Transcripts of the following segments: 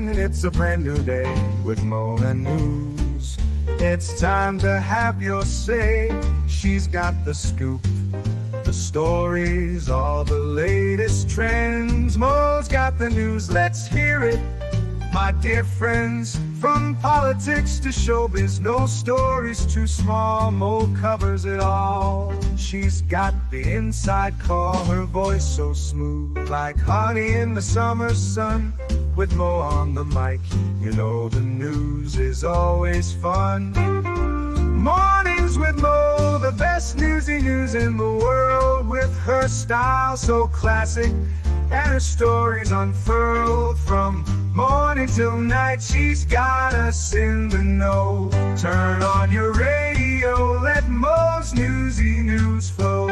It's a brand new day with Mo and News. It's time to have your say. She's got the scoop, the stories, all the latest trends. Mo's got the news, let's hear it. My dear friends, from politics to showbiz, no story's too small. Mo covers it all. She's got the inside call, her voice so smooth, like honey in the summer sun. With Mo on the mic, you know the news is always fun. Mornings with Mo, the best newsy news in the world. With her style so classic and her stories unfurled, from morning till night, she's got us in the know. Turn on your radio, let Mo's newsy news flow.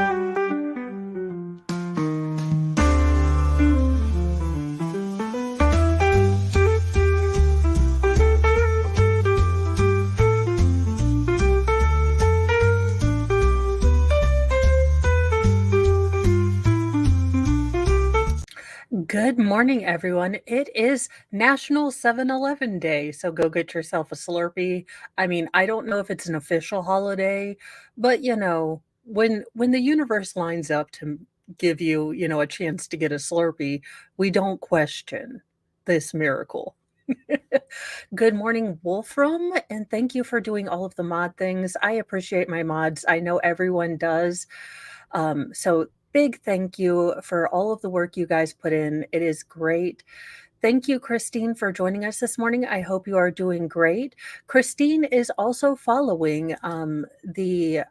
Good morning, everyone. It is National 7-Eleven Day, so go get yourself a Slurpee. I mean, I don't know if it's an official holiday, but when the universe lines up to give you, a chance to get a Slurpee, we don't question this miracle. Good morning, Wolfram, and thank you for doing all of the mod things. I appreciate my mods. I know everyone does. So big thank you for all of the work you guys put in. It is great. Thank you, Christine, for joining us this morning. I hope you are doing great. Christine is also following the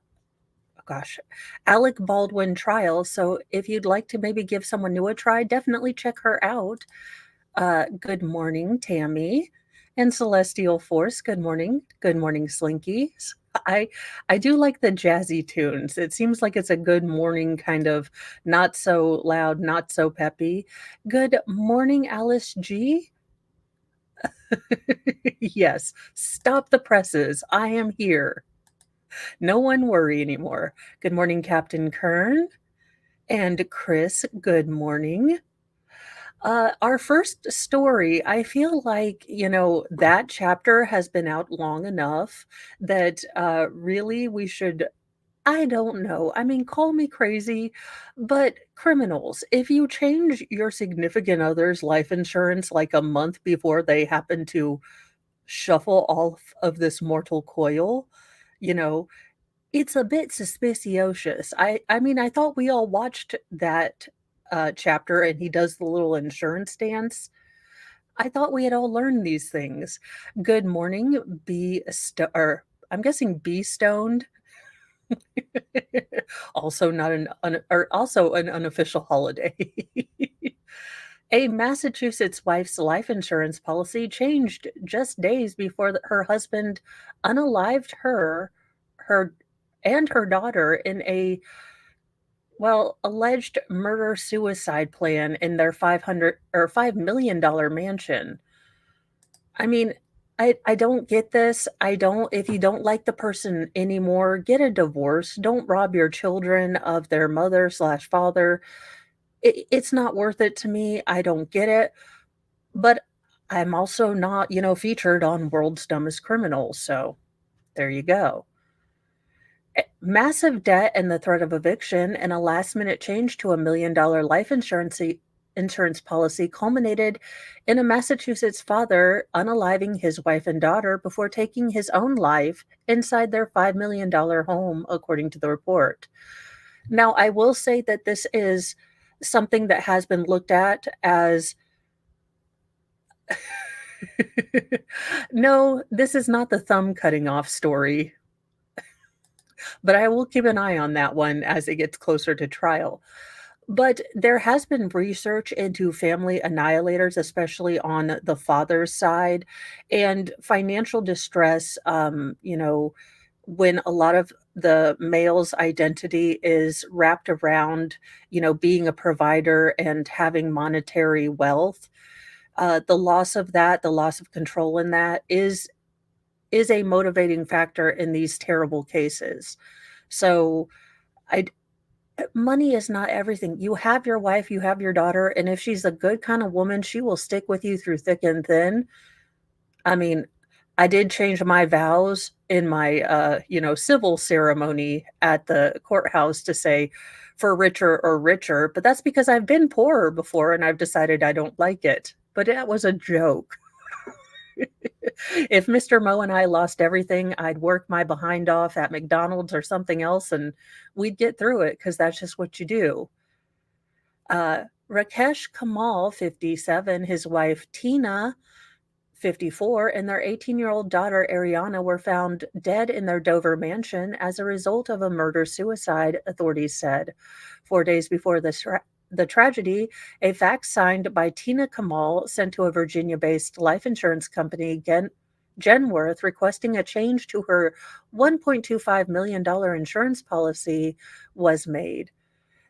Alec Baldwin trial. So if you'd like to maybe give someone new a try, definitely check her out. Good morning, Tammy and Celestial Force. Good morning. Good morning, Slinky. I do like the jazzy tunes. It seems like it's a good morning kind of, not so loud, not so peppy. Good morning, Alice G. Yes, stop the presses. I am here. No one worry anymore. Good morning, Captain Kern. And Chris, good morning. Our first story, I feel like, that chapter has been out long enough that really we should, I don't know. I mean, call me crazy, but criminals, if you change your significant other's life insurance like a month before they happen to shuffle off of this mortal coil, you know, it's a bit suspicious. I mean, I thought we all watched that chapter and he does the little insurance dance. I thought we had all learned these things. Good morning, or I'm guessing be stoned. Also not also an unofficial holiday. A Massachusetts wife's life insurance policy changed just days before her husband unalived her and her daughter in a alleged murder-suicide plan in their $5 million mansion. I mean, I don't get this. If you don't like the person anymore, get a divorce. Don't rob your children of their mother/father. It's not worth it to me. I don't get it. But I'm also not, featured on World's Dumbest Criminals. So there you go. Massive debt and the threat of eviction and a last-minute change to $1 million life insurance policy culminated in a Massachusetts father unaliving his wife and daughter before taking his own life inside their $5 million home, according to the report. Now, I will say that this is something that has been looked at as no, this is not the thumb cutting off story. But I will keep an eye on that one as it gets closer to trial. But there has been research into family annihilators, especially on the father's side, and financial distress, when a lot of the male's identity is wrapped around, being a provider and having monetary wealth. The loss of that, the loss of control in that is a motivating factor in these terrible cases. So Money is not everything. You have your wife, you have your daughter, and if she's a good kind of woman, she will stick with you through thick and thin. I mean, I did change my vows in my, civil ceremony at the courthouse to say, "For richer or richer," but that's because I've been poorer before and I've decided I don't like it. But that was a joke. If Mr. Mo and I lost everything, I'd work my behind off at McDonald's or something else, and we'd get through it because that's just what you do. Rakesh Kamal, 57, his wife Tina, 54, and their 18-year-old daughter Ariana were found dead in their Dover mansion as a result of a murder-suicide, authorities said. 4 days before the tragedy, a fax signed by Tina Kamal sent to a Virginia-based life insurance company, Genworth, requesting a change to her $1.25 million insurance policy was made.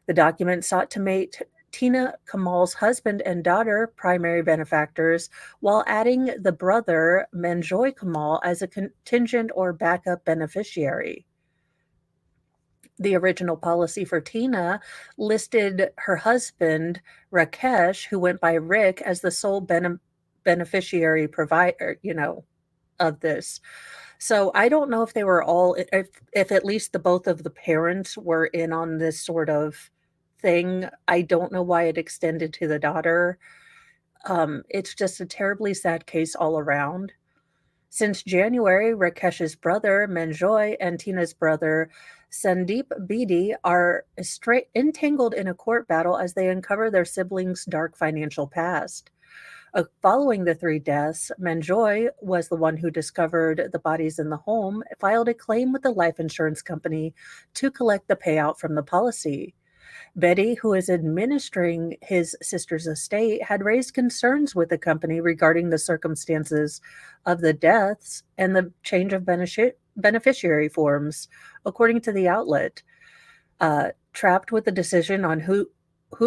The document sought to make Tina Kamal's husband and daughter primary benefactors while adding the brother, Manjoy Kamal, as a contingent or backup beneficiary. The original policy for Tina listed her husband, Rakesh, who went by Rick, as the sole beneficiary provider, of this. So I don't know if they were all if at least the both of the parents were in on this sort of thing. I don't know why it extended to the daughter. It's just a terribly sad case all around. Since January, Rakesh's brother Manjoy and Tina's brother Sandeep Bedi are entangled in a court battle as they uncover their siblings' dark financial past. Following the three deaths, Manjoy was the one who discovered the bodies in the home, filed a claim with the life insurance company to collect the payout from the policy. Betty, who is administering his sister's estate, had raised concerns with the company regarding the circumstances of the deaths and the change of beneficiary forms, according to the outlet. Trapped with the decision on who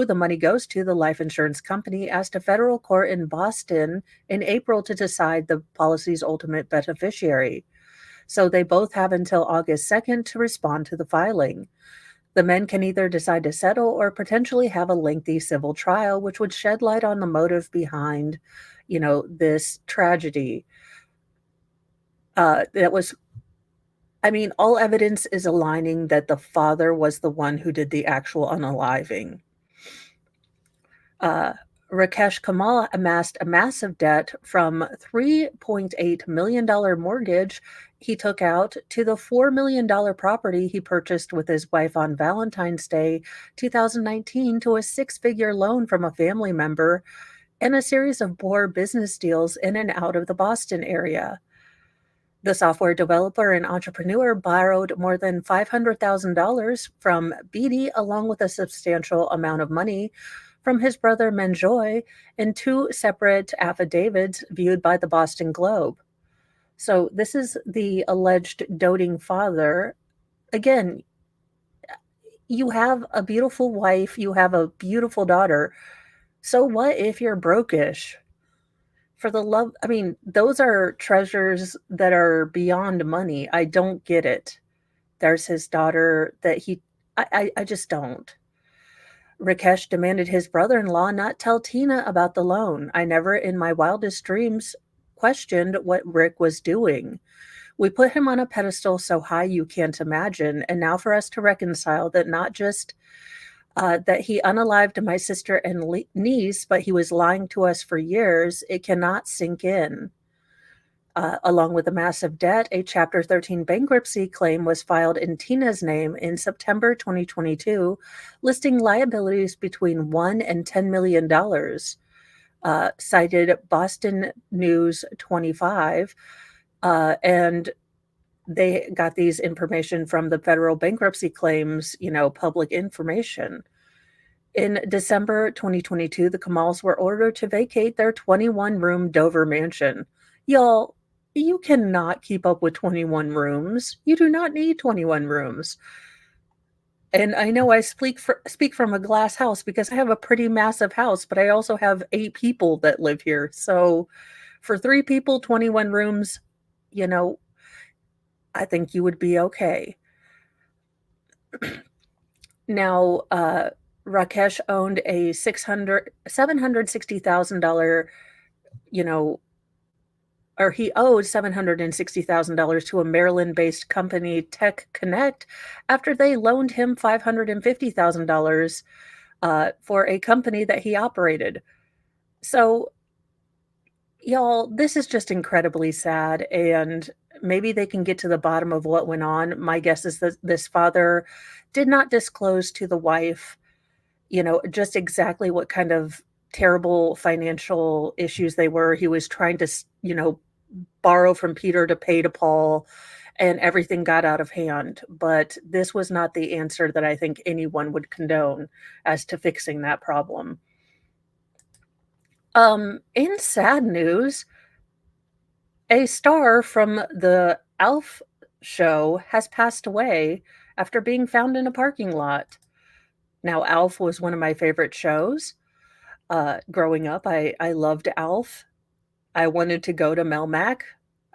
the money goes to, the life insurance company asked a federal court in Boston in April to decide the policy's ultimate beneficiary. So they both have until August 2nd to respond to the filing. The men can either decide to settle or potentially have a lengthy civil trial, which would shed light on the motive behind, this tragedy. That was, I mean, all evidence is aligning that the father was the one who did the actual unaliving. Uh, Rakesh Kamal amassed a massive debt from $3.8 million mortgage he took out to the $4 million property he purchased with his wife on Valentine's Day 2019 to a six-figure loan from a family member and a series of poor business deals in and out of the Boston area. The software developer and entrepreneur borrowed more than $500,000 from Beatty, along with a substantial amount of money from his brother Manjoy in two separate affidavits viewed by the Boston Globe. So, this is the alleged doting father. Again, you have a beautiful wife, you have a beautiful daughter. So, what if you're brokish? For the love, I mean, those are treasures that are beyond money. I don't get it. There's his daughter that I just don't. Rakesh demanded his brother in law not tell Tina about the loan. I never in my wildest dreams questioned what Rick was doing. We put him on a pedestal so high you can't imagine. And now for us to reconcile that not just that he unalived my sister and niece, but he was lying to us for years, it cannot sink in. Along with a massive debt, a Chapter 13 bankruptcy claim was filed in Tina's name in September 2022, listing liabilities between $1 and $10 million, cited Boston News 25. And they got these information from the federal bankruptcy claims, public information. In December 2022, the Kamals were ordered to vacate their 21-room Dover mansion. Y'all, you cannot keep up with 21 rooms. You do not need 21 rooms. And I know I speak from a glass house because I have a pretty massive house, but I also have 8 people that live here. So for 3 people, 21 rooms, I think you would be okay. Now, Rakesh owned a $760,000, you know, or he owed $760,000 to a Maryland-based company, Tech Connect, after they loaned him $550,000 for a company that he operated. So, y'all, this is just incredibly sad, and maybe they can get to the bottom of what went on. My guess is that this father did not disclose to the wife, just exactly what kind of terrible financial issues they were. He was trying to, borrow from Peter to pay to Paul, and everything got out of hand. But this was not the answer that I think anyone would condone as to fixing that problem. In sad news, a star from the Alf show has passed away after being found in a parking lot. Now, Alf was one of my favorite shows. Growing up, I loved Alf. I wanted to go to Melmac.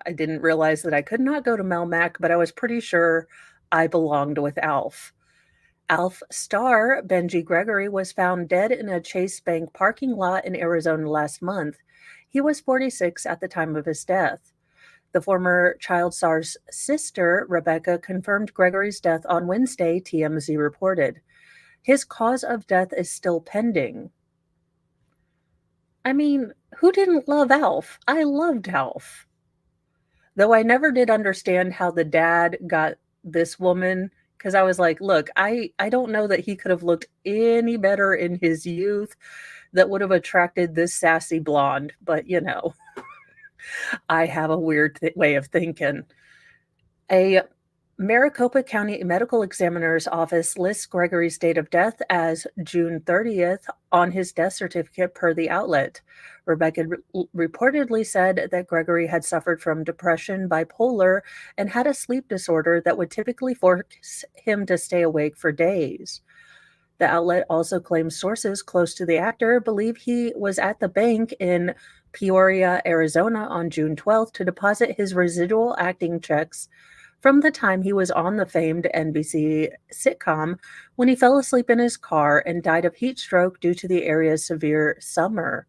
I didn't realize that I could not go to Melmac, but I was pretty sure I belonged with Alf. Alf star Benji Gregory was found dead in a Chase Bank parking lot in Arizona last month. He was 46 at the time of his death. The former child star's sister, Rebecca, confirmed Gregory's death on Wednesday, TMZ reported. His cause of death is still pending. I mean, who didn't love Alf? I loved Alf. Though I never did understand how the dad got this woman, because I was like, look, I don't know that he could have looked any better in his youth that would have attracted this sassy blonde, but I have a weird way of thinking. A Maricopa County Medical Examiner's Office lists Gregory's date of death as June 30th on his death certificate per the outlet. Rebecca reportedly said that Gregory had suffered from depression, bipolar, and had a sleep disorder that would typically force him to stay awake for days. The outlet also claims sources close to the actor believe he was at the bank in Peoria, Arizona on June 12th to deposit his residual acting checks from the time he was on the famed NBC sitcom when he fell asleep in his car and died of heat stroke due to the area's severe summer.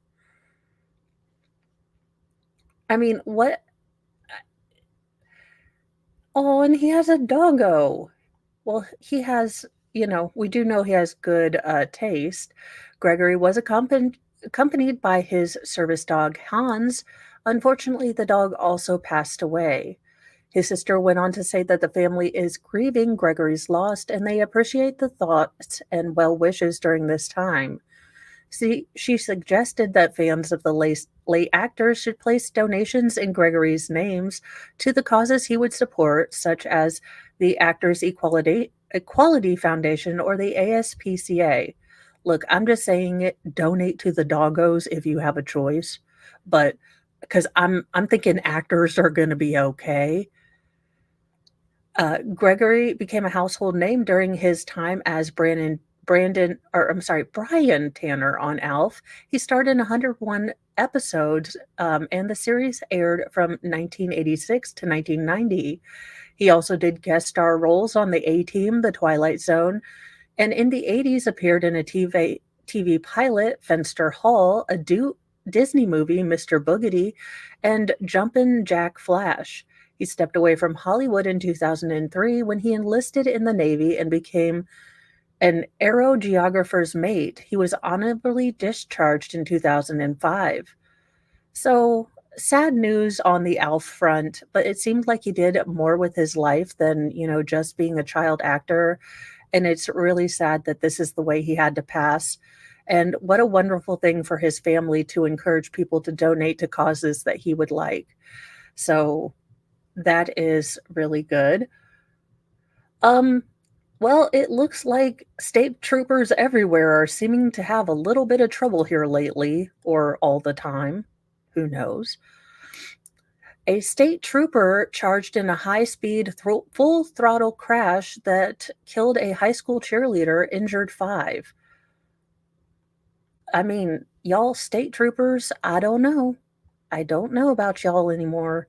I mean, what? Oh, and he has a doggo. Well, he has, we do know he has good taste. Gregory was accompanied by his service dog, Hans. Unfortunately, the dog also passed away. His sister went on to say that the family is grieving Gregory's loss and they appreciate the thoughts and well wishes during this time. She suggested that fans of the late actor should place donations in Gregory's names to the causes he would support, such as the Actors Equality Foundation or the ASPCA. Look, I'm just saying it, donate to the doggos if you have a choice, but because I'm thinking actors are going to be okay. Gregory became a household name during his time as Brian Tanner on Alf. He starred in 101 episodes, and the series aired from 1986 to 1990. He also did guest star roles on The A-Team, The Twilight Zone, and in the 80s appeared in a TV pilot, Fenster Hall, Disney movie, Mr. Boogedy, and Jumpin' Jack Flash. He stepped away from Hollywood in 2003 when he enlisted in the Navy and became an aerogeographer's mate. He was honorably discharged in 2005. So, sad news on the Alf front, but it seemed like he did more with his life than, just being a child actor. And it's really sad that this is the way he had to pass. And what a wonderful thing for his family to encourage people to donate to causes that he would like. So, that is really good. Um, well, it looks like state troopers everywhere are seeming to have a little bit of trouble here lately, or all the time. Who knows? A state trooper charged in a high speed, full throttle crash that killed a high school cheerleader, injured five. I mean, y'all state troopers, I don't know. I don't know about y'all anymore.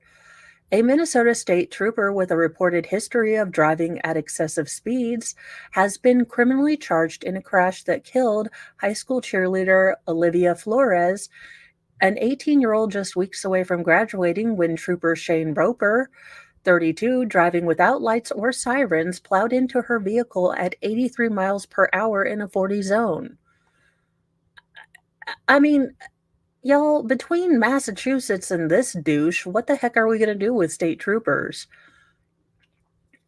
A Minnesota state trooper with a reported history of driving at excessive speeds has been criminally charged in a crash that killed high school cheerleader Olivia Flores, an 18-year-old just weeks away from graduating when trooper Shane Roper, 32, driving without lights or sirens, plowed into her vehicle at 83 miles per hour in a 40 zone. I mean, y'all, between Massachusetts and this douche, what the heck are we going to do with state troopers?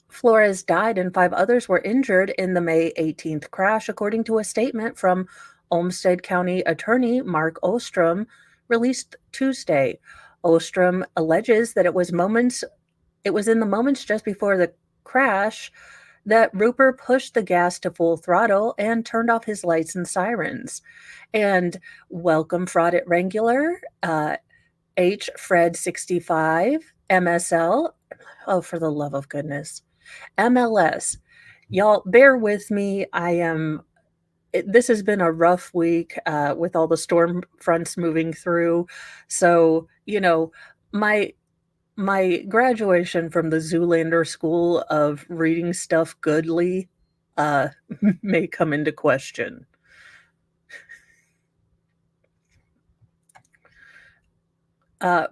Flores died and 5 others were injured in the May 18th crash, according to a statement from Olmsted County Attorney Mark Ostrom, released Tuesday. Ostrom alleges that it was in the moments just before the crash that Rupert pushed the gas to full throttle and turned off his lights and sirens. And welcome, Fraud at Wrangler, H. Fred 65, MSL. Oh, for the love of goodness. MLS. Y'all, bear with me. This has been a rough week with all the storm fronts moving through. So, my graduation from the Zoolander School of Reading Stuff Goodly uh, may come into question.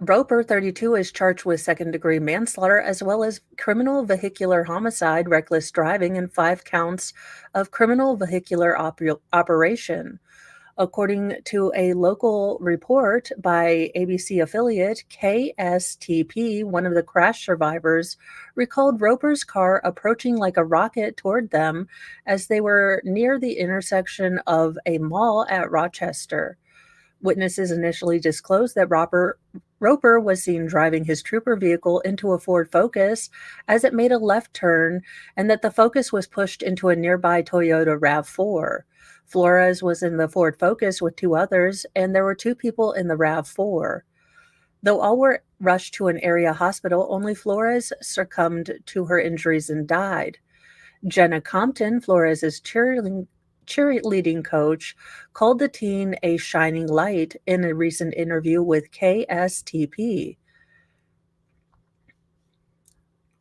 Roper, 32, is charged with second-degree manslaughter as well as criminal vehicular homicide, reckless driving, and 5 counts of criminal vehicular operation. According to a local report by ABC affiliate KSTP, one of the crash survivors recalled Roper's car approaching like a rocket toward them as they were near the intersection of a mall at Rochester. Witnesses initially disclosed that Roper was seen driving his trooper vehicle into a Ford Focus as it made a left turn, and that the Focus was pushed into a nearby Toyota RAV4. Flores was in the Ford Focus with 2 others, and there were 2 people in the RAV4. Though all were rushed to an area hospital, only Flores succumbed to her injuries and died. Jenna Compton, Flores' cheerleading coach, called the teen a shining light in a recent interview with KSTP.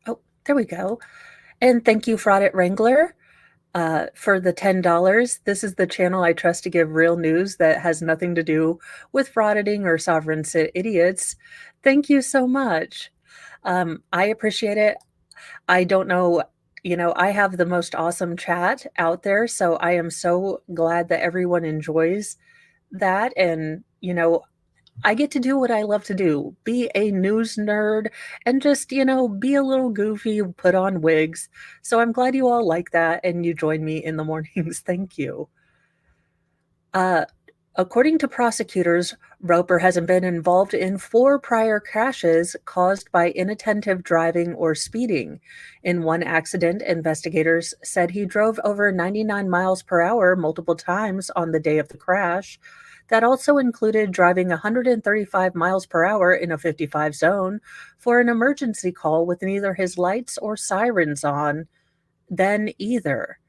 Oh, there we go. And thank you, Fraud at Wrangler, for the $10. This is the channel I trust to give real news that has nothing to do with frauding or sovereign idiots. Thank you so much. I appreciate it. I don't know, I have the most awesome chat out there, so I am so glad that everyone enjoys that. And, I get to do what I love to do, be a news nerd and just, be a little goofy, put on wigs. So I'm glad you all like that and you join me in the mornings. Thank you. Uh, According to prosecutors, Roper hasn't been involved in 4 prior crashes caused by inattentive driving or speeding. In one accident, investigators said he drove over 99 miles per hour multiple times on the day of the crash. That also included driving 135 miles per hour in a 55 zone for an emergency call with neither his lights or sirens on, then either.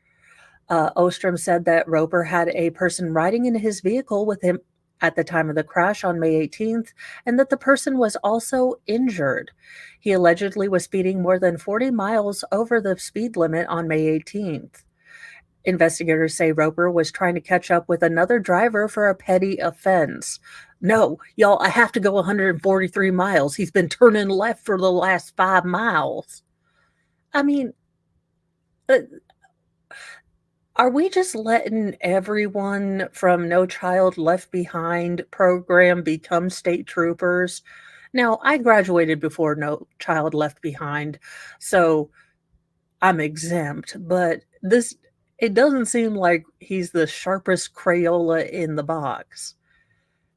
Ostrom said that Roper had a person riding in his vehicle with him at the time of the crash on May 18th, and that the person was also injured. He allegedly was speeding more than 40 miles over the speed limit on May 18th. Investigators say Roper was trying to catch up with another driver for a petty offense. No, y'all, I have to go 143 miles. He's been turning left for the last 5 miles. I mean, uh, are we just letting everyone from No Child Left Behind program become state troopers? Now, I graduated before No Child Left Behind, so I'm exempt, but it doesn't seem like he's the sharpest Crayola in the box.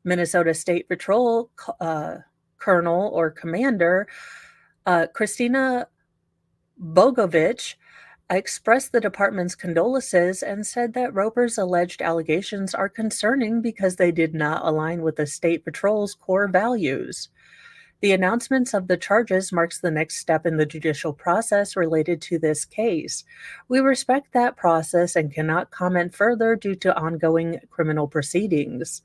Minnesota State Patrol Colonel or Commander Christina Bogovich expressed the department's condolences and said that Roper's alleged allegations are concerning because they did not align with the state patrol's core values. The announcements of the charges marks the next step in the judicial process related to this case. We respect that process and cannot comment further due to ongoing criminal proceedings.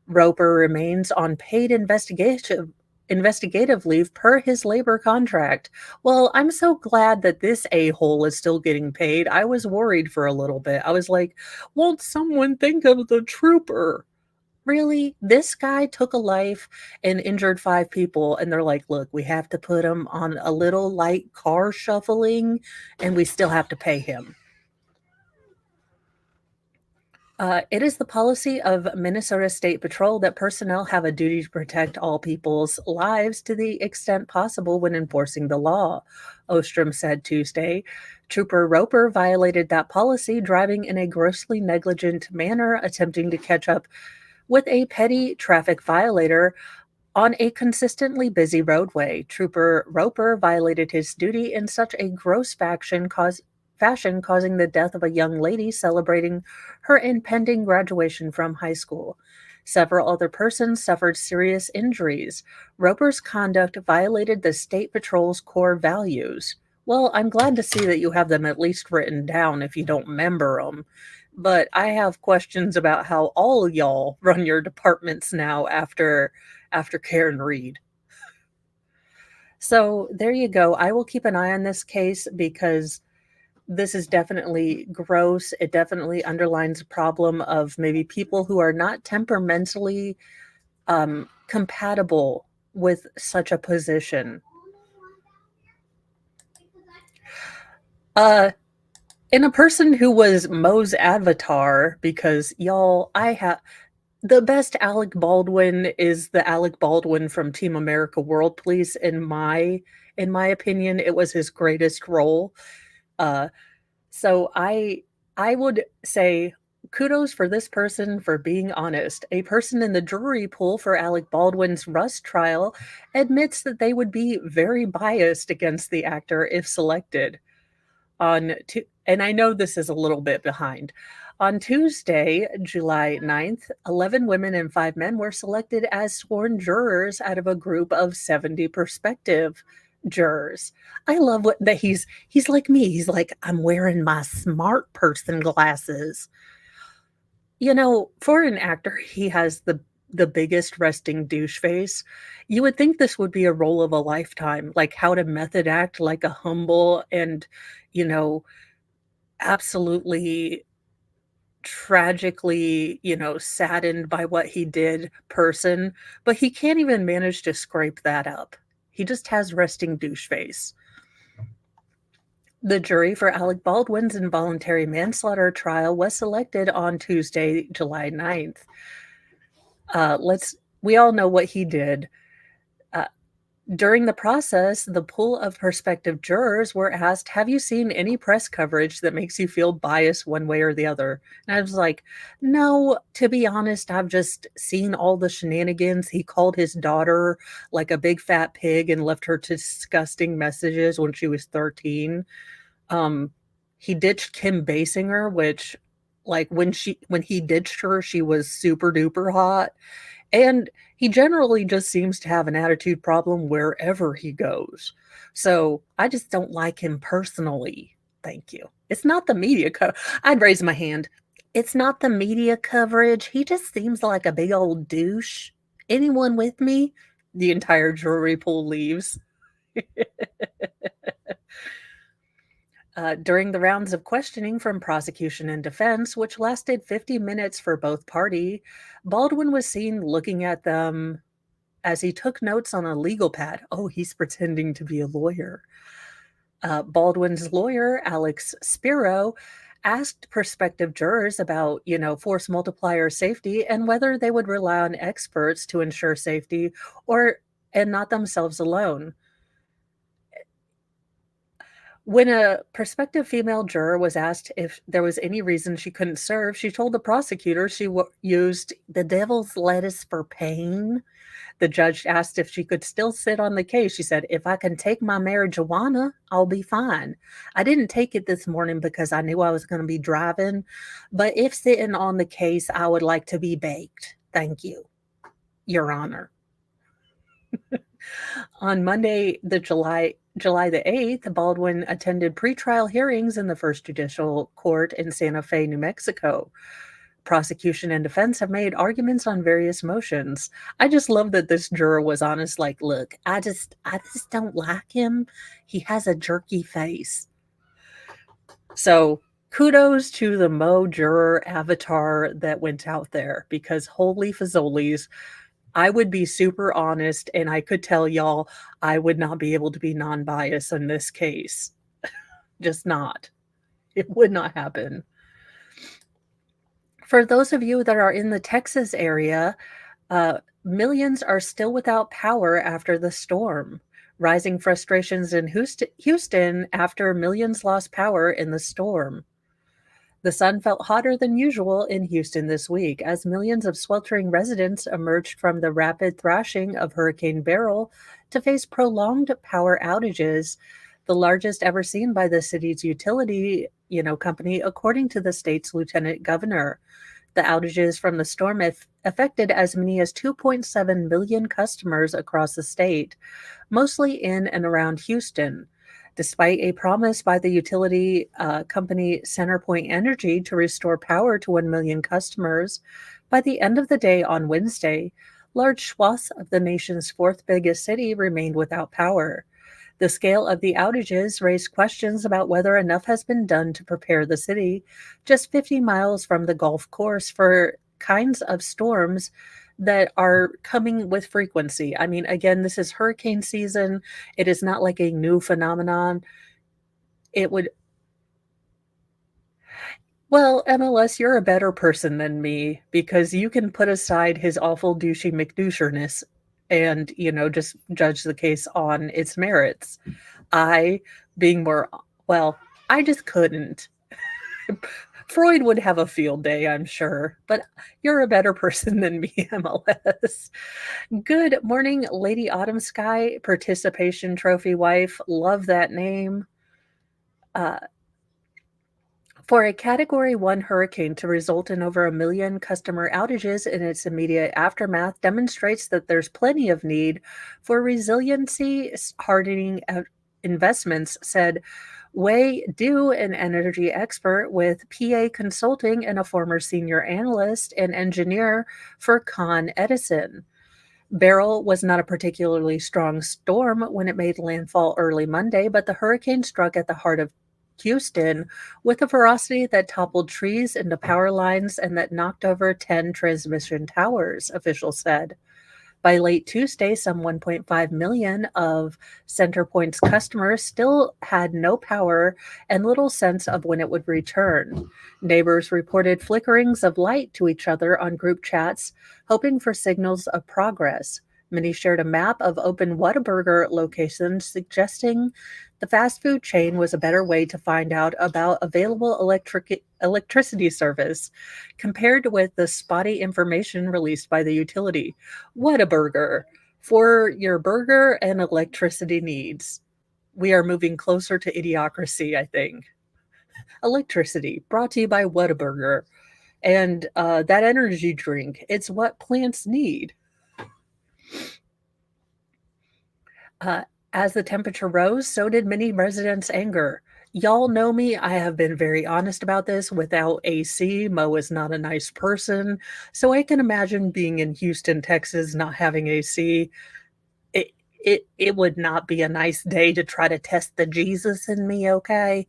Roper remains on paid investigative leave per his labor contract. Well, I'm so glad that this a-hole is still getting paid. I was worried for a little bit. I was like, won't someone think of the trooper? Really? This guy took a life and injured 5 people, and they're like, "Look, we have to put him on a little light car shuffling, and we still have to pay him." It is the policy of Minnesota State Patrol that personnel have a duty to protect all people's lives to the extent possible when enforcing the law, Ostrom said Tuesday. Trooper Roper violated that policy, driving in a grossly negligent manner, attempting to catch up with a petty traffic violator on a consistently busy roadway. Trooper Roper violated his duty in such a gross fashion, causing the death of a young lady celebrating her impending graduation from high school. Several other persons suffered serious injuries. Roper's conduct violated the State Patrol's core values. Well, I'm glad to see that you have them at least written down if you don't remember them. But I have questions about how all y'all run your departments now after Karen Reed. So there you go. I will keep an eye on this case because this is definitely gross. It definitely underlines a problem of maybe people who are not temperamentally compatible with such a position. In a person who was Moe's avatar, because y'all, I have the best Alec Baldwin is the Alec Baldwin from Team America World Police. In my opinion, it was his greatest role. Uh, so I would say kudos for this person for being honest. A person in the jury pool for Alec Baldwin's Rust trial admits that they would be very biased against the actor if selected. And I know this is a little bit behind. On Tuesday, July 9th, 11 women and 5 men were selected as sworn jurors out of a group of 70 prospective jurors. I love that he's like me. He's like, I'm wearing my smart person glasses. You know, for an actor, he has the biggest resting douche face. You would think this would be a role of a lifetime, like how to method act like a humble and, you know, absolutely tragically, saddened by what he did person, but he can't even manage to scrape that up. He just has resting douche face. The jury for Alec Baldwin's involuntary manslaughter trial was selected on Tuesday, July 9th. We all know what he did. During the process, the pool of prospective jurors were asked, have you seen any press coverage that makes you feel biased one way or the other? And I was like, no, to be honest, I've just seen all the shenanigans. He called his daughter like a big fat pig and left her disgusting messages when she was 13. He ditched Kim Basinger, which like when he ditched her, she was super duper hot. And he generally just seems to have an attitude problem wherever he goes. So I just don't like him personally. Thank you. It's not the media I'd raise my hand. It's not the media coverage. He just seems like a big old douche. Anyone with me? The entire jury pool leaves. During the rounds of questioning from prosecution and defense, which lasted 50 minutes for both party, Baldwin was seen looking at them as he took notes on a legal pad. Oh, he's pretending to be a lawyer. Baldwin's lawyer, Alex Spiro, asked prospective jurors about, force multiplier safety and whether they would rely on experts to ensure safety and not themselves alone. When a prospective female juror was asked if there was any reason she couldn't serve, she told the prosecutor she used the devil's lettuce for pain. The judge asked if she could still sit on the case. She said, if I can take my marijuana, I'll be fine. I didn't take it this morning because I knew I was going to be driving, but if sitting on the case, I would like to be baked. Thank you, Your Honor. On Monday, July the 8th, Baldwin attended pretrial hearings in the First Judicial Court in Santa Fe, New Mexico. Prosecution and defense have made arguments on various motions. I just love that this juror was honest, like, look, I just don't like him. He has a jerky face. So kudos to the Mo juror avatar that went out there, because holy fazolies, I would be super honest and I could tell y'all I would not be able to be non-biased in this case. Just not. It would not happen. For those of you that are in the Texas area, millions are still without power after the storm. Rising frustrations in Houston after millions lost power in the storm. The sun felt hotter than usual in Houston this week as millions of sweltering residents emerged from the rapid thrashing of Hurricane Beryl to face prolonged power outages, the largest ever seen by the city's utility, company, according to the state's lieutenant governor. The outages from the storm affected as many as 2.7 million customers across the state, mostly in and around Houston. Despite a promise by the utility company CenterPoint Energy to restore power to 1 million customers, by the end of the day on Wednesday, large swaths of the nation's fourth biggest city remained without power. The scale of the outages raised questions about whether enough has been done to prepare the city, just 50 miles from the Gulf Coast, for kinds of storms that are coming with frequency. I mean, again, this is hurricane season. It is not like a new phenomenon. Well, MLS, you're a better person than me because you can put aside his awful douchey McDoucherness and, just judge the case on its merits. I, being more, well, I just couldn't. Freud would have a field day, I'm sure, but you're a better person than me, MLS. Good morning, Lady Autumn Sky, participation trophy wife. Love that name. For a Category 1 hurricane to result in over 1 million customer outages in its immediate aftermath demonstrates that there's plenty of need for resiliency hardening investments, said Wei Du, an energy expert with PA Consulting and a former senior analyst and engineer for Con Edison. Beryl was not a particularly strong storm when it made landfall early Monday, but the hurricane struck at the heart of Houston with a ferocity that toppled trees into power lines and that knocked over 10 transmission towers, officials said. By late Tuesday, some 1.5 million of CenterPoint's customers still had no power and little sense of when it would return. Neighbors reported flickerings of light to each other on group chats, hoping for signals of progress. Many shared a map of open Whataburger locations, suggesting the fast food chain was a better way to find out about available electricity service, compared with the spotty information released by the utility. Whataburger, for your burger and electricity needs. We are moving closer to idiocracy, I think. Electricity, brought to you by Whataburger. And that energy drink, it's what plants need. As the temperature rose, so did many residents' anger. Y'all know me. I have been very honest about this. Without AC, Mo is not a nice person. So I can imagine being in Houston, Texas, not having AC. It would not be a nice day to try to test the Jesus in me, okay?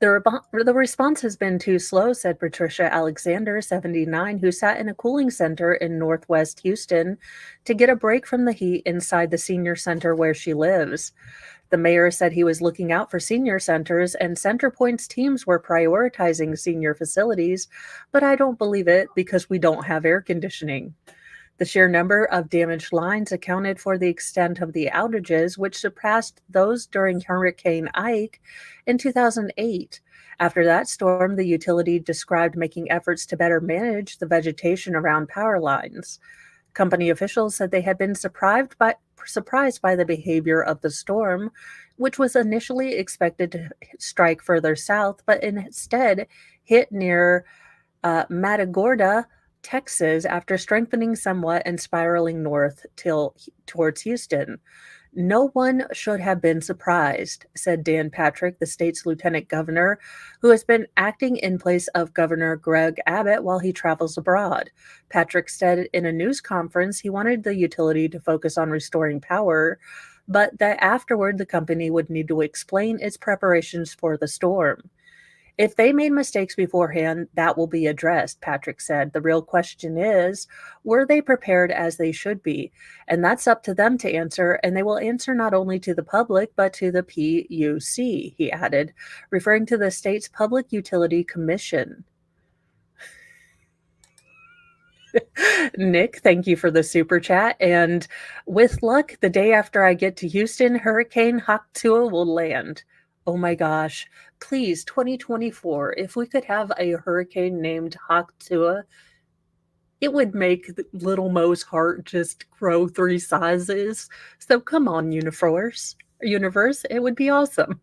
The response has been too slow, said Patricia Alexander, 79, who sat in a cooling center in Northwest Houston to get a break from the heat inside the senior center where she lives. The mayor said he was looking out for senior centers and CenterPoint's teams were prioritizing senior facilities, but I don't believe it because we don't have air conditioning. The sheer number of damaged lines accounted for the extent of the outages, which surpassed those during Hurricane Ike in 2008. After that storm, the utility described making efforts to better manage the vegetation around power lines. Company officials said they had been surprised by the behavior of the storm, which was initially expected to strike further south, but instead hit near Matagorda, Texas, after strengthening somewhat and spiraling north towards Houston. No one should have been surprised, said Dan Patrick, the state's lieutenant governor, who has been acting in place of Governor Greg Abbott while he travels abroad. Patrick said in a news conference he wanted the utility to focus on restoring power, but that afterward the company would need to explain its preparations for the storm. If they made mistakes beforehand, that will be addressed, Patrick said. The real question is, were they prepared as they should be? And that's up to them to answer, and they will answer not only to the public, but to the PUC, he added, referring to the state's Public Utility Commission. Nick, thank you for the super chat. And with luck, the day after I get to Houston, Hurricane Haktua will land. Oh my gosh. Please, 2024, if we could have a hurricane named Haktua, it would make little Mo's heart just grow 3 sizes. So come on, universe, it would be awesome.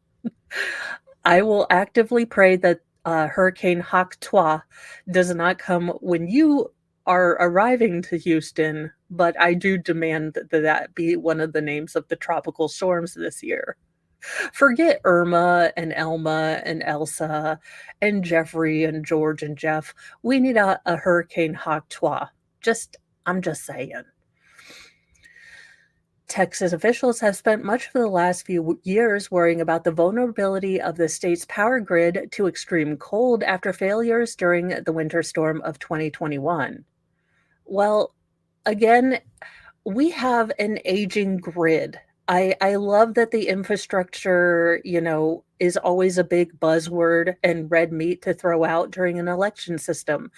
I will actively pray that Hurricane Haktua does not come when you are arriving to Houston, but I do demand that be one of the names of the tropical storms this year. Forget Irma and Elma and Elsa and Jeffrey and George and Jeff. We need a Hurricane Haktua. I'm just saying. Texas officials have spent much of the last few years worrying about the vulnerability of the state's power grid to extreme cold after failures during the winter storm of 2021. Well, again, we have an aging grid. I love that the infrastructure, is always a big buzzword and red meat to throw out during an election system.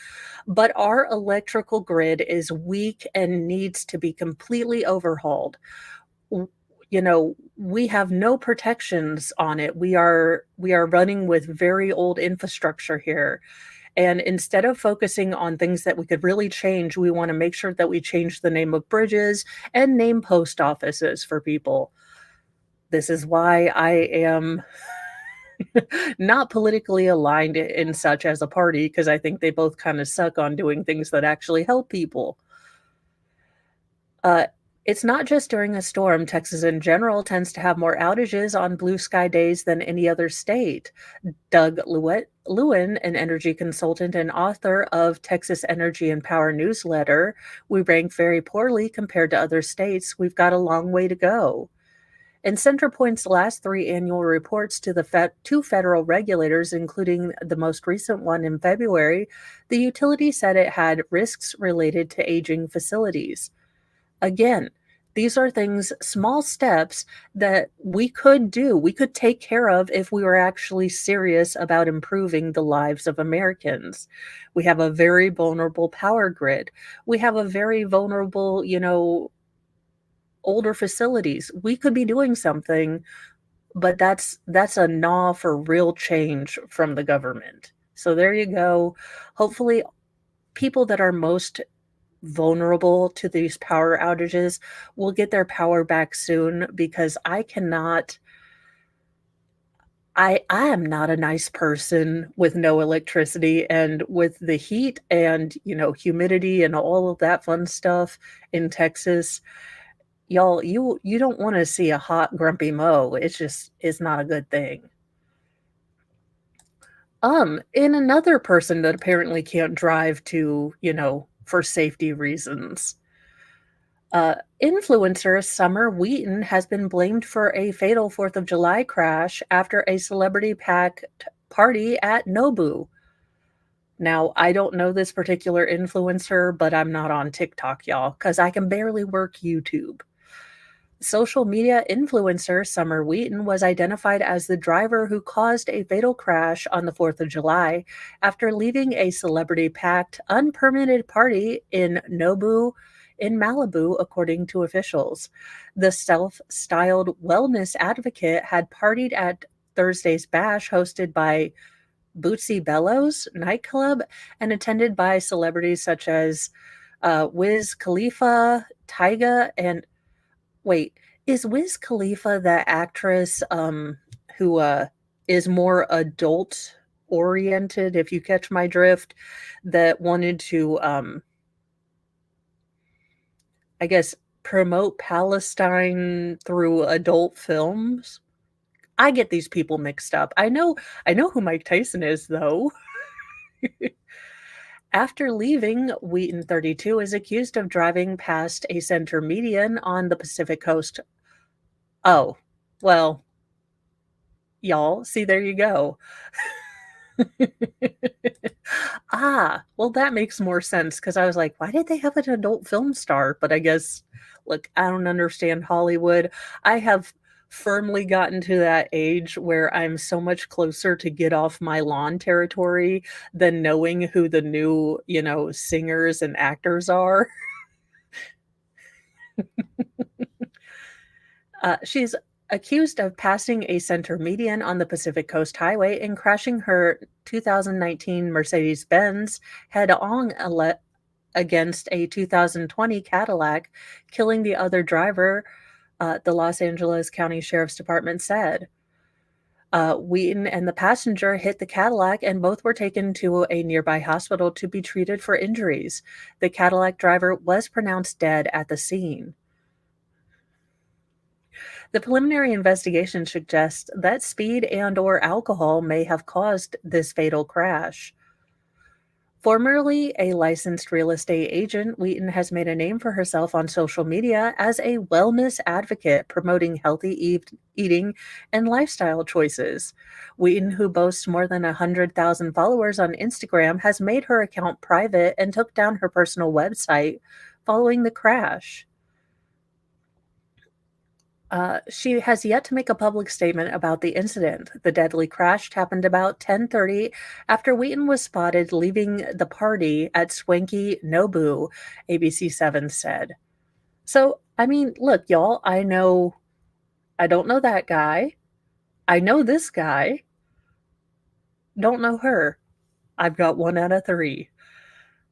But our electrical grid is weak and needs to be completely overhauled. We have no protections on it. We are running with very old infrastructure here. And instead of focusing on things that we could really change, we want to make sure that we change the name of bridges and name post offices for people. This is why I am not politically aligned in such as a party, because I think they both kind of suck on doing things that actually help people. It's not just during a storm. Texas in general tends to have more outages on blue sky days than any other state. Doug Lewin, an energy consultant and author of Texas Energy and Power newsletter, we rank very poorly compared to other states. We've got a long way to go. In CenterPoint's last 3 annual reports to the 2 federal regulators, including the most recent one in February, the utility said it had risks related to aging facilities. Again, these are things, small steps that we could do, we could take care of if we were actually serious about improving the lives of Americans. We have a very vulnerable power grid. We have a very vulnerable, older facilities. We could be doing something, but that's a gnaw for real change from the government. So there you go. Hopefully, people that are most vulnerable to these power outages will get their power back soon, because I am not a nice person with no electricity, and with the heat and humidity and all of that fun stuff in Texas. Y'all, you don't want to see a hot grumpy Mo. It's not a good thing. In another person that apparently can't drive to, for safety reasons. Influencer Summer Wheaton has been blamed for a fatal 4th of July crash after a celebrity-packed party at Nobu. Now, I don't know this particular influencer, but I'm not on TikTok, y'all, because I can barely work YouTube. Social media influencer Summer Wheaton was identified as the driver who caused a fatal crash on the 4th of July after leaving a celebrity-packed, unpermitted party in Nobu in Malibu, according to officials. The self-styled wellness advocate had partied at Thursday's bash hosted by Bootsy Bellows nightclub and attended by celebrities such as Wiz Khalifa, Tyga, and wait, is Wiz Khalifa the actress who is more adult oriented, if you catch my drift, that wanted to I guess promote Palestine through adult films? I get these people mixed up. I know who Mike Tyson is, though. After leaving, Wheaton, 32, is accused of driving past a center median on the Pacific Coast. Oh, well, y'all, see, there you go. Well, that makes more sense because I was like, "Why did they have an adult film star?" But I guess look, I don't understand Hollywood. I have firmly gotten to that age where I'm so much closer to get off my lawn territory than knowing who the new, singers and actors are. She's accused of passing a center median on the Pacific Coast Highway and crashing her 2019 Mercedes-Benz head-on against a 2020 Cadillac, killing the other driver, the Los Angeles County Sheriff's Department said. Wheaton and the passenger hit the Cadillac, and both were taken to a nearby hospital to be treated for injuries. The Cadillac driver was pronounced dead at the scene. The preliminary investigation suggests that speed and/or alcohol may have caused this fatal crash. Formerly a licensed real estate agent, Wheaton has made a name for herself on social media as a wellness advocate promoting healthy eating and lifestyle choices. Wheaton, who boasts more than 100,000 followers on Instagram, has made her account private and took down her personal website following the crash. She has yet to make a public statement about the incident. The deadly crash happened about 10:30 after Wheaton was spotted leaving the party at Swanky Nobu, ABC7 said. So, I mean, look, y'all, I don't know that guy. I know this guy. Don't know her. I've got 1 out of 3.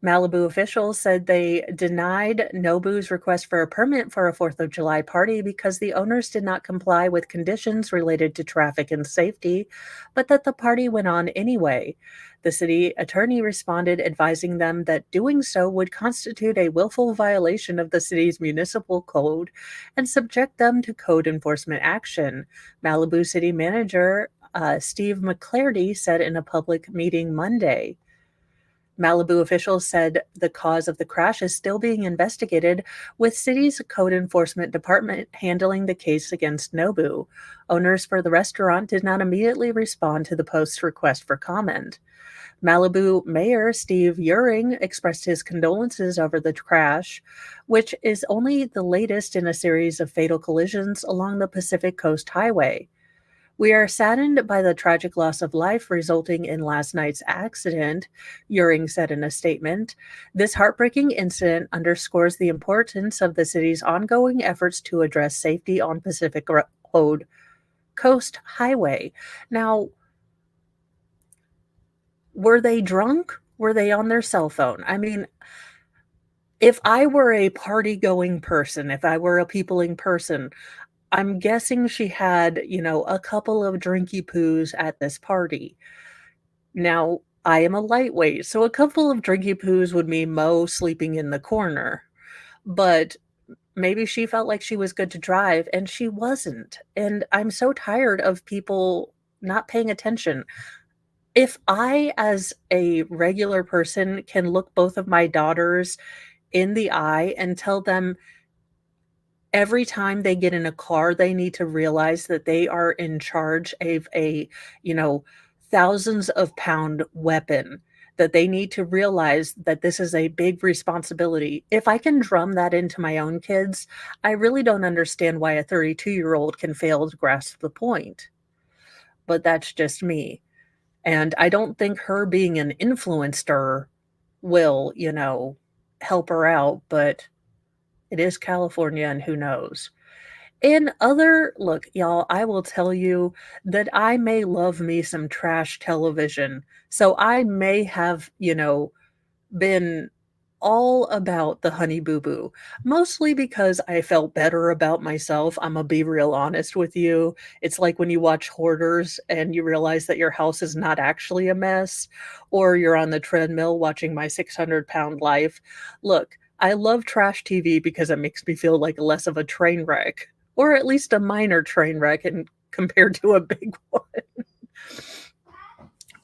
Malibu officials said they denied Nobu's request for a permit for a 4th of July party because the owners did not comply with conditions related to traffic and safety, but that the party went on anyway. The city attorney responded, advising them that doing so would constitute a willful violation of the city's municipal code and subject them to code enforcement action. Malibu city manager Steve McClarty said in a public meeting Monday. Malibu officials said the cause of the crash is still being investigated, with city's code enforcement department handling the case against Nobu. Owners for the restaurant did not immediately respond to the Post's request for comment. Malibu Mayor Steve Uring expressed his condolences over the crash, which is only the latest in a series of fatal collisions along the Pacific Coast Highway. We are saddened by the tragic loss of life resulting in last night's accident, Uring said in a statement. This heartbreaking incident underscores the importance of the city's ongoing efforts to address safety on Pacific Coast Highway. Now, were they drunk? Were they on their cell phone? I mean, if I were a party-going person, if I were a peopling person, I'm guessing she had, a couple of drinky poos at this party. Now, I am a lightweight, so a couple of drinky poos would mean Mo sleeping in the corner. But maybe she felt like she was good to drive, and she wasn't. And I'm so tired of people not paying attention. If I, as a regular person, can look both of my daughters in the eye and tell them every time they get in a car, they need to realize that they are in charge of a, you know, thousands of pound weapon, that they need to realize that this is a big responsibility. If I can drum that into my own kids, I really don't understand why a 32-year-old can fail to grasp the point. But that's just me. And I don't think her being an influencer will, help her out, but it is California, and who knows? Look, y'all, I will tell you that I may love me some trash television. So I may have, been all about the Honey Boo Boo, mostly because I felt better about myself. I'm gonna be real honest with you. It's like when you watch Hoarders and you realize that your house is not actually a mess, or you're on the treadmill watching My 600 Pound Life. Look, I love trash TV because it makes me feel like less of a train wreck, or at least a minor train wreck and compared to a big one.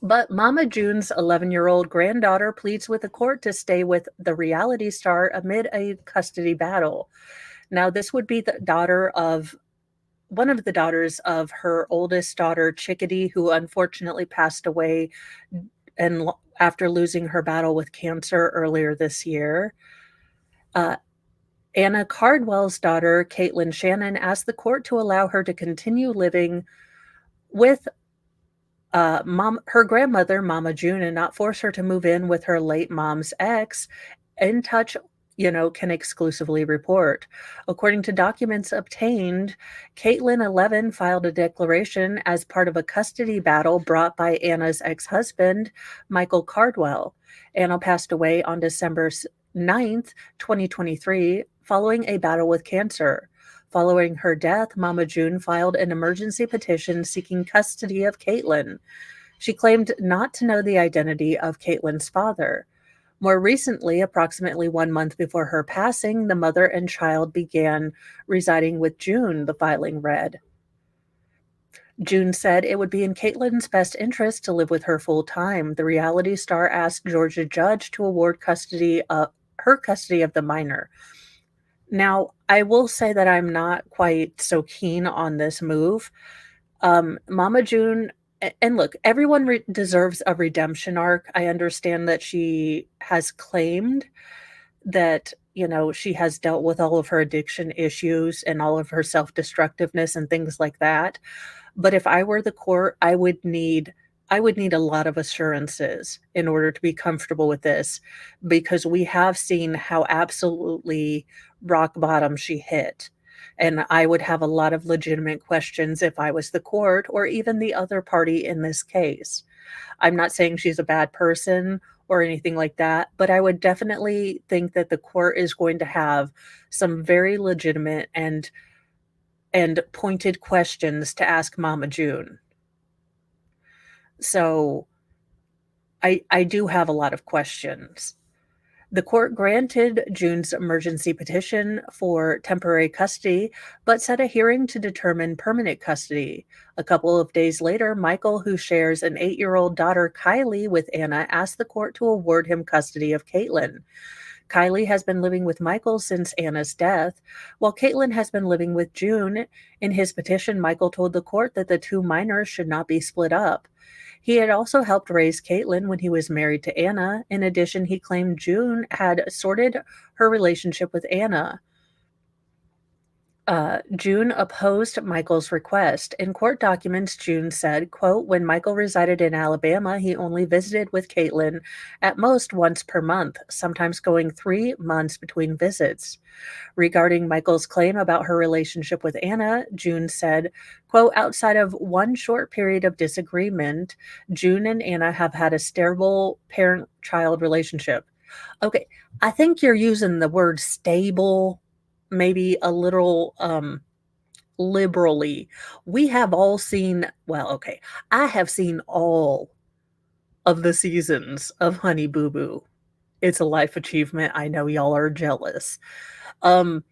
But Mama June's 11-year-old granddaughter pleads with the court to stay with the reality star amid a custody battle. Now, this would be the daughter of one of the daughters of her oldest daughter, Chickadee, who unfortunately passed away after losing her battle with cancer earlier this year. Uh, Anna Cardwell's daughter, Caitlin Shannon, asked the court to allow her to continue living with her grandmother, Mama June, and not force her to move in with her late mom's ex. In Touch, can exclusively report. According to documents obtained, Caitlin 11 filed a declaration as part of a custody battle brought by Anna's ex-husband, Michael Cardwell. Anna passed away on December 9th, 2023, following a battle with cancer. Following her death, Mama June filed an emergency petition seeking custody of Caitlin. She claimed not to know the identity of Caitlin's father. More recently, approximately 1 month before her passing, the mother and child began residing with June, the filing read. June said it would be in Caitlin's best interest to live with her full time. The reality star asked Georgia judge to award her custody of the minor. Now, I will say that I'm not quite so keen on this move. Mama June, and look, everyone deserves a redemption arc. I understand that she has claimed that, she has dealt with all of her addiction issues and all of her self-destructiveness and things like that. But if I were the court, I would need a lot of assurances in order to be comfortable with this, because we have seen how absolutely rock bottom she hit. And I would have a lot of legitimate questions if I was the court or even the other party in this case. I'm not saying she's a bad person or anything like that, but I would definitely think that the court is going to have some very legitimate and pointed questions to ask Mama June. So I do have a lot of questions. The court granted June's emergency petition for temporary custody, but set a hearing to determine permanent custody. A couple of days later, Michael, who shares an 8-year-old daughter, Kylie, with Anna, asked the court to award him custody of Caitlin. Kylie has been living with Michael since Anna's death, while Caitlin has been living with June. In his petition, Michael told the court that the two minors should not be split up. He had also helped raise Caitlin when he was married to Anna. In addition, he claimed June had sorted her relationship with Anna. June opposed Michael's request. In court documents, June said, quote, when Michael resided in Alabama, he only visited with Caitlin at most once per month, sometimes going 3 months between visits. Regarding Michael's claim about her relationship with Anna, June said, quote, outside of one short period of disagreement, June and Anna have had a stable parent-child relationship. Okay, I think you're using the word stable maybe a little liberally. We have all seen, well, okay, I have seen all of the seasons of Honey Boo Boo. It's a life achievement. I know y'all are jealous. Um,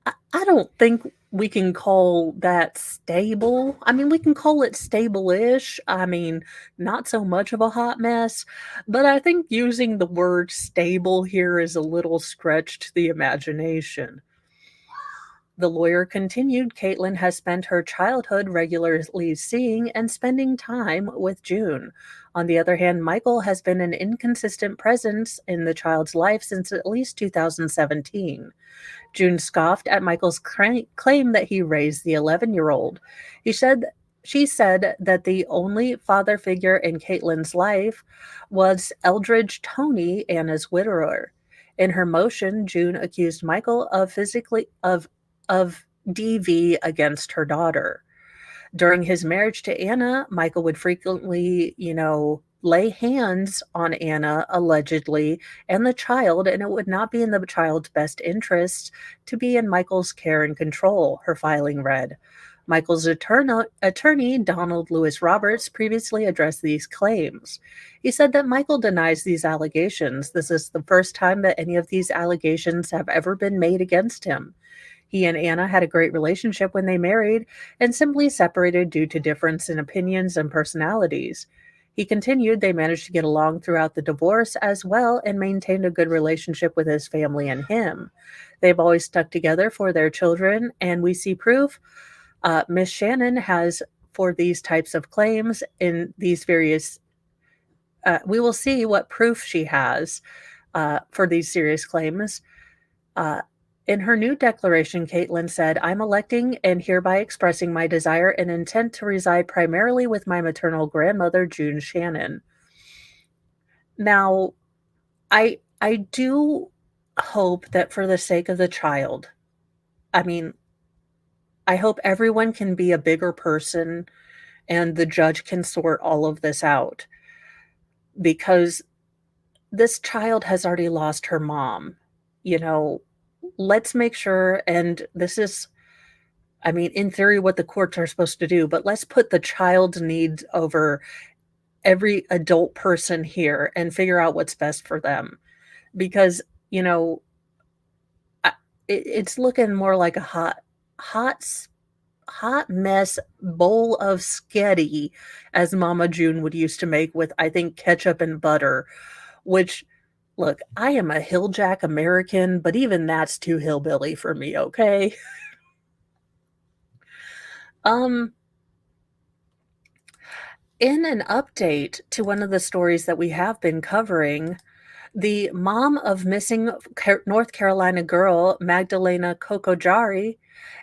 I don't think we can call that stable. I mean, we can call it stable-ish. I mean, not so much of a hot mess, but I think using the word stable here is a little stretched to the imagination. The lawyer continued, Caitlin has spent her childhood regularly seeing and spending time with June. On the other hand, Michael has been an inconsistent presence in the child's life since at least 2017. June scoffed at Michael's claim that he raised the 11-year-old. She said that the only father figure in Caitlin's life was Eldridge Toney, Anna's widower. In her motion, June accused Michael of DV against her daughter. During his marriage to Anna, Michael would frequently, lay hands on Anna, allegedly, and the child, and it would not be in the child's best interest to be in Michael's care and control, her filing read. Michael's attorney, Donald Lewis Roberts, previously addressed these claims. He said that Michael denies these allegations. This is the first time that any of these allegations have ever been made against him. He and Anna had a great relationship when they married and simply separated due to difference in opinions and personalities. He continued they managed to get along throughout the divorce as well and maintained a good relationship with his family and him. They've always stuck together for their children, and we see proof. Miss Shannon has for these types of claims in these various. We will see what proof she has for these serious claims. Uh, in her new declaration, Caitlin said, I'm electing and hereby expressing my desire and intent to reside primarily with my maternal grandmother, June Shannon. Now, I do hope that for the sake of the child, I mean, I hope everyone can be a bigger person and the judge can sort all of this out because this child has already lost her mom. You know, let's make sure, and this is, I mean, in theory, what the courts are supposed to do, but let's put the child's needs over every adult person here and figure out what's best for them. Because, you know, it's looking more like a hot, hot mess bowl of sketty, as Mama June would used to make with, I think, ketchup and butter, which, look, I am a hilljack American, but even that's too hillbilly for me, okay? Um, in an update to one of the stories that we have been covering, the mom of missing North Carolina girl Magdalena Kokojari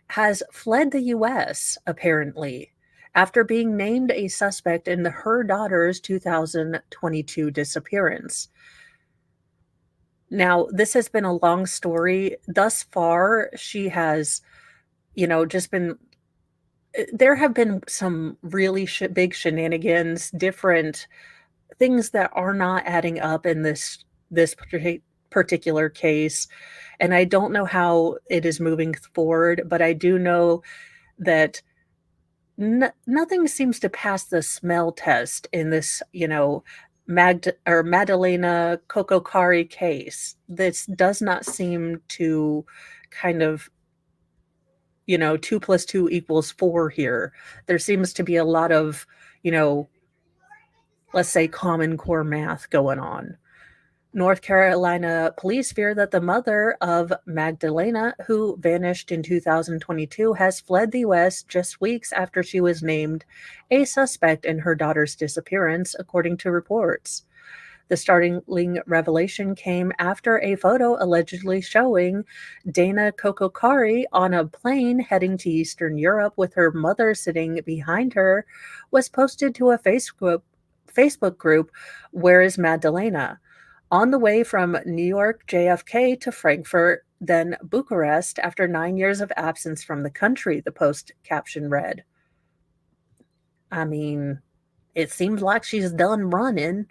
has fled the US, apparently, after being named a suspect in her daughter's 2022 disappearance. Now, this has been a long story. Thus far, she has, just been there have been some really big shenanigans, different things that are not adding up in this particular case, and I don't know how it is moving forward, but I do know that nothing seems to pass the smell test in this, Madalena Kokokari case. This does not seem to kind of, 2 plus 2 equals 4 here. There seems to be a lot of, you know, let's say Common Core math going on. North Carolina police fear that the mother of Magdalena, who vanished in 2022, has fled the U.S. just weeks after she was named a suspect in her daughter's disappearance, according to reports. The startling revelation came after a photo allegedly showing Dana Kokokari on a plane heading to Eastern Europe with her mother sitting behind her was posted to a Facebook group, Where is Magdalena? On the way from New York JFK to Frankfurt, then Bucharest, after 9 years of absence from the country, the post caption read. I mean, it seems like she's done running.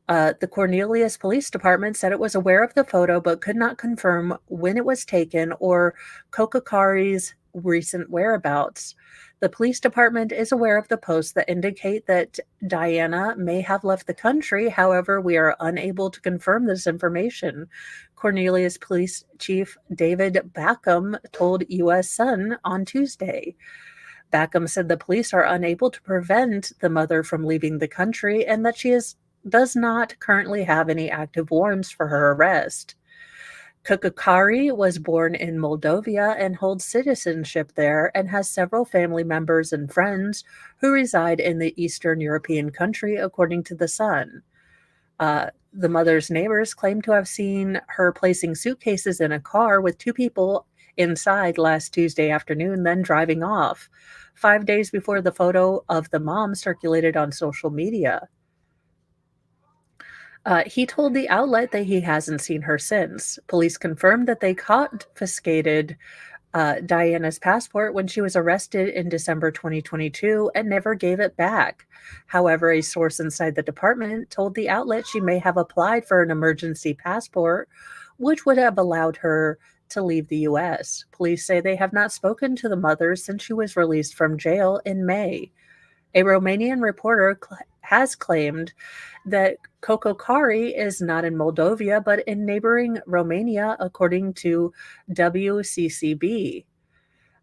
The Cornelius Police Department said it was aware of the photo but could not confirm when it was taken or Kokokari's recent whereabouts. The police department is aware of the posts that indicate that Diana may have left the country. However, we are unable to confirm this information. Cornelius Police Chief David Backham told U.S. Sun on Tuesday. Backham said the police are unable to prevent the mother from leaving the country and that she does not currently have any active warrants for her arrest. Kokokari was born in Moldova and holds citizenship there and has several family members and friends who reside in the Eastern European country, according to The Sun. The mother's neighbors claim to have seen her placing suitcases in a car with 2 people inside last Tuesday afternoon, then driving off, 5 days before the photo of the mom circulated on social media. He told the outlet that he hasn't seen her since. Police confirmed that they confiscated Diana's passport when she was arrested in December 2022 and never gave it back. However, a source inside the department told the outlet she may have applied for an emergency passport, which would have allowed her to leave the U.S. Police say they have not spoken to the mother since she was released from jail in May. A Romanian reporter has claimed that Cococari is not in Moldova but in neighboring Romania, according to WCCB.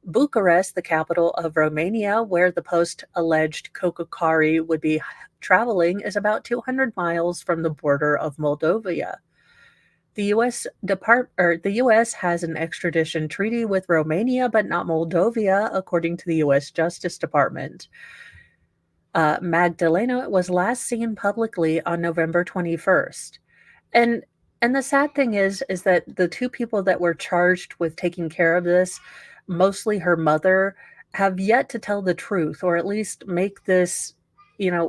Bucharest, the capital of Romania, where the Post alleged Cococari would be traveling, is about 200 miles from the border of Moldova. The U.S. has an extradition treaty with Romania, but not Moldova, according to the U.S. Justice Department. Magdalena was last seen publicly on November 21st. And and the sad thing is that the two people that were charged with taking care of this, mostly her mother, have yet to tell the truth or at least make this,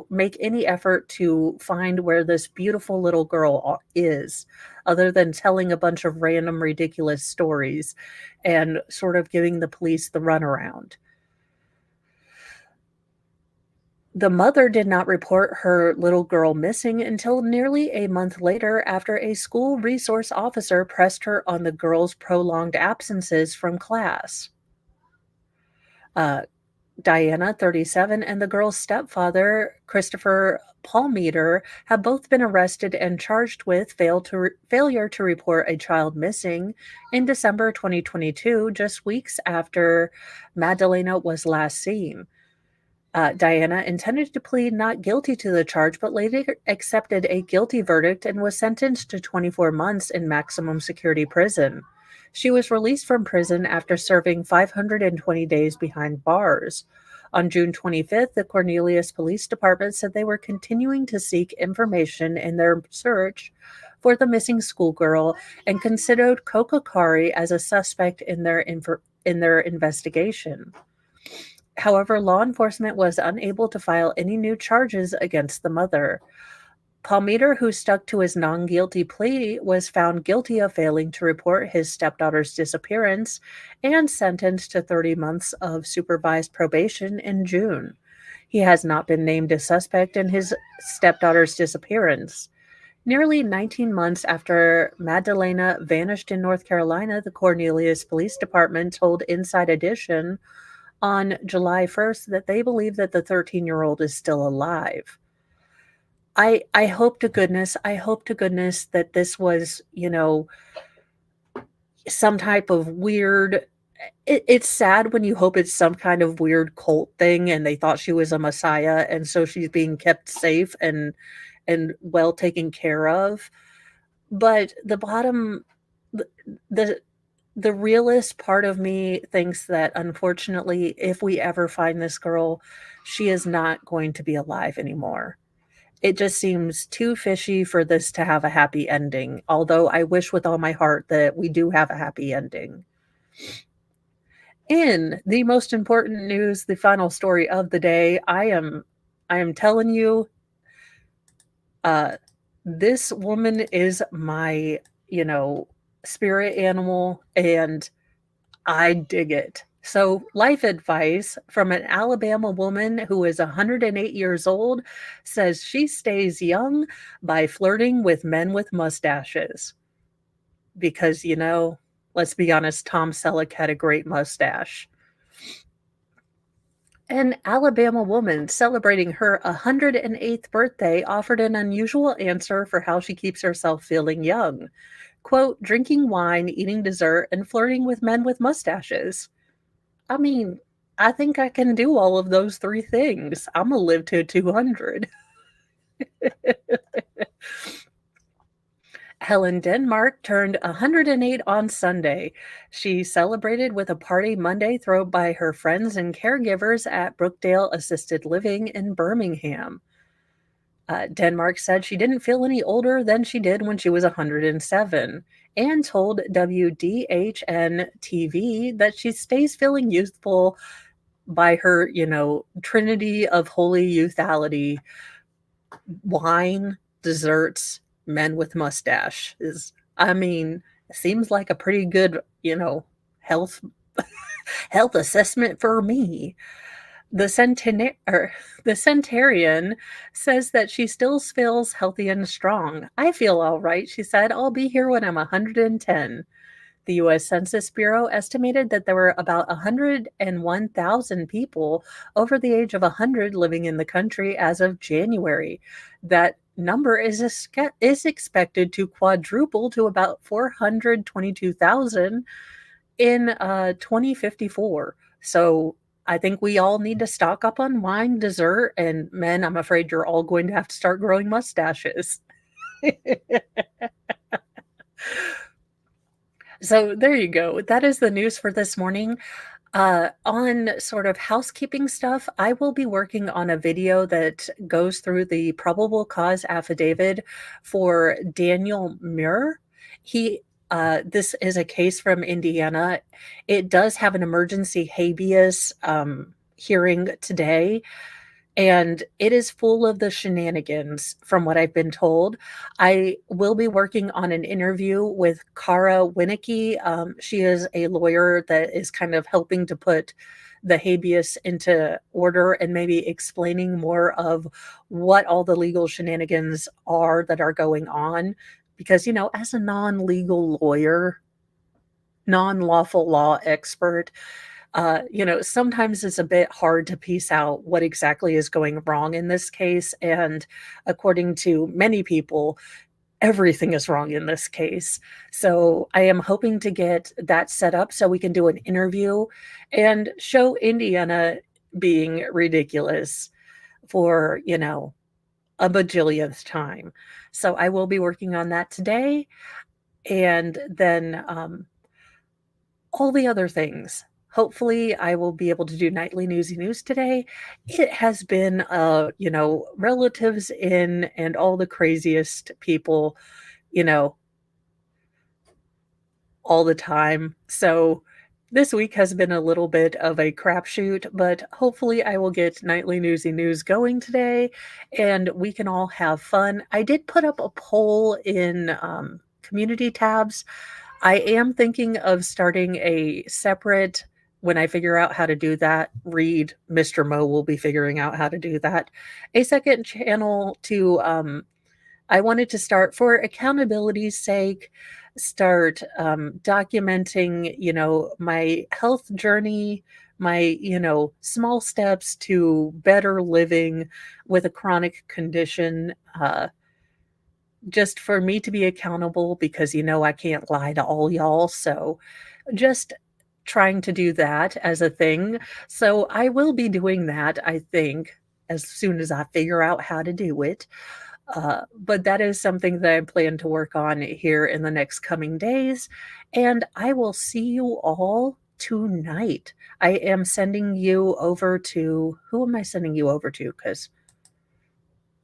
make any effort to find where this beautiful little girl is, other than telling a bunch of random ridiculous stories and sort of giving the police the runaround. The mother did not report her little girl missing until nearly a month later after a school resource officer pressed her on the girl's prolonged absences from class. Uh, Diana, 37, and the girl's stepfather, Christopher Palmeter, have both been arrested and charged with failure to report a child missing in December 2022, just weeks after Madalena was last seen. Diana intended to plead not guilty to the charge, but later accepted a guilty verdict and was sentenced to 24 months in maximum security prison. She was released from prison after serving 520 days behind bars. On June 25th, the Cornelius Police Department said they were continuing to seek information in their search for the missing schoolgirl and considered Cococari as a suspect in their investigation. However, law enforcement was unable to file any new charges against the mother. Palmeter, who stuck to his non-guilty plea, was found guilty of failing to report his stepdaughter's disappearance and sentenced to 30 months of supervised probation in June. He has not been named a suspect in his stepdaughter's disappearance. Nearly 19 months after Madalena vanished in North Carolina, the Cornelius Police Department told Inside Edition on July 1st that they believe that the 13-year-old is still alive. I hope to goodness that this was, some type of weird. It's sad when you hope it's some kind of weird cult thing and they thought she was a messiah and so she's being kept safe and well taken care of. But the realist part of me thinks that unfortunately, if we ever find this girl, she is not going to be alive anymore. It just seems too fishy for this to have a happy ending, although I wish with all my heart that we do have a happy ending. In the most important news, the final story of the day, I am telling you, this woman is my, spirit animal, and I dig it. So, life advice from an Alabama woman who is 108 years old says she stays young by flirting with men with mustaches. Because, let's be honest, Tom Selleck had a great mustache. An Alabama woman celebrating her 108th birthday offered an unusual answer for how she keeps herself feeling young. Quote, drinking wine, eating dessert, and flirting with men with mustaches. I mean, I think I can do all of those three things. I'm going to live to 200. Helen Denmark turned 108 on Sunday. She celebrated with a party Monday thrown by her friends and caregivers at Brookdale Assisted Living in Birmingham. Denmark said she didn't feel any older than she did when she was 107 and told WDHN TV that she stays feeling youthful by her, trinity of holy youthality: wine, desserts, men with mustache. Seems like a pretty good, health health assessment for me. The centenarian says that she still feels healthy and strong. I feel all right, she said. I'll be here when I'm 110. The US Census Bureau estimated that there were about 101,000 people over the age of 100 living in the country as of January. That number is expected to quadruple to about 422,000 in 2054. So I think we all need to stock up on wine, dessert, and men, I'm afraid you're all going to have to start growing mustaches. So there you go. That is the news for this morning. On sort of housekeeping stuff, I will be working on a video that goes through the probable cause affidavit for Daniel Muir. This is a case from Indiana. It does have an emergency habeas hearing today, and it is full of the shenanigans from what I've been told. I will be working on an interview with Cara Winnicky. She is a lawyer that is kind of helping to put the habeas into order and maybe explaining more of what all the legal shenanigans are that are going on. Because, as a non-legal lawyer, non-lawful law expert, sometimes it's a bit hard to piece out what exactly is going wrong in this case. And according to many people, everything is wrong in this case. So I am hoping to get that set up so we can do an interview and show Indiana being ridiculous for, a bajillionth time. So I will be working on that today. And then all the other things. Hopefully, I will be able to do nightly newsy news today. It has been, relatives in and all the craziest people, you know, all the time. So this week has been a little bit of a crapshoot, but hopefully I will get nightly newsy news going today and we can all have fun. I did put up a poll in community tabs. I am thinking of starting a separate, when I figure out how to do that, Mr. Mo will be figuring out how to do that, a second channel to, I wanted to start for accountability's sake, start documenting, my health journey, my, small steps to better living with a chronic condition. Just for me to be accountable because I can't lie to all y'all. So just trying to do that as a thing. So I will be doing that, I think, as soon as I figure out how to do it. But that is something that I plan to work on here in the next coming days. And I will see you all tonight. I am sending you over to, who am I sending you over to? Because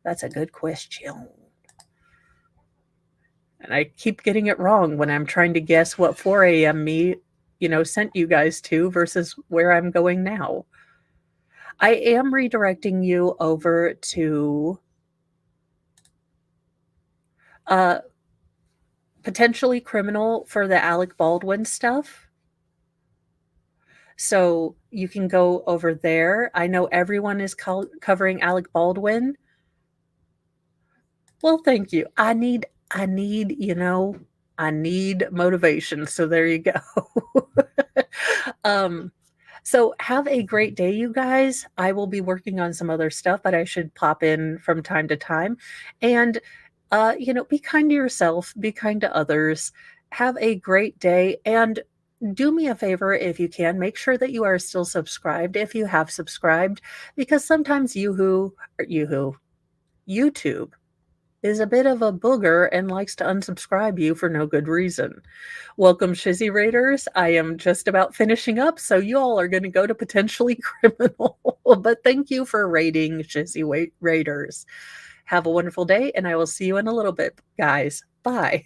that's a good question. And I keep getting it wrong when I'm trying to guess what 4 a.m. me, sent you guys to versus where I'm going now. I am redirecting you over to potentially criminal for the Alec Baldwin stuff. So you can go over there. I know everyone is covering Alec Baldwin. Well, thank you. I need, I need motivation. So there you go. So have a great day, you guys. I will be working on some other stuff, but I should pop in from time to time. And, be kind to yourself, be kind to others. Have a great day. And do me a favor if you can, make sure that you are still subscribed if you have subscribed, because sometimes YouTube is a bit of a booger and likes to unsubscribe you for no good reason. Welcome, Shizzy Raiders. I am just about finishing up, so you all are going to go to potentially criminal. But thank you for raiding, Shizzy Raiders. Have a wonderful day, and I will see you in a little bit, guys. Bye.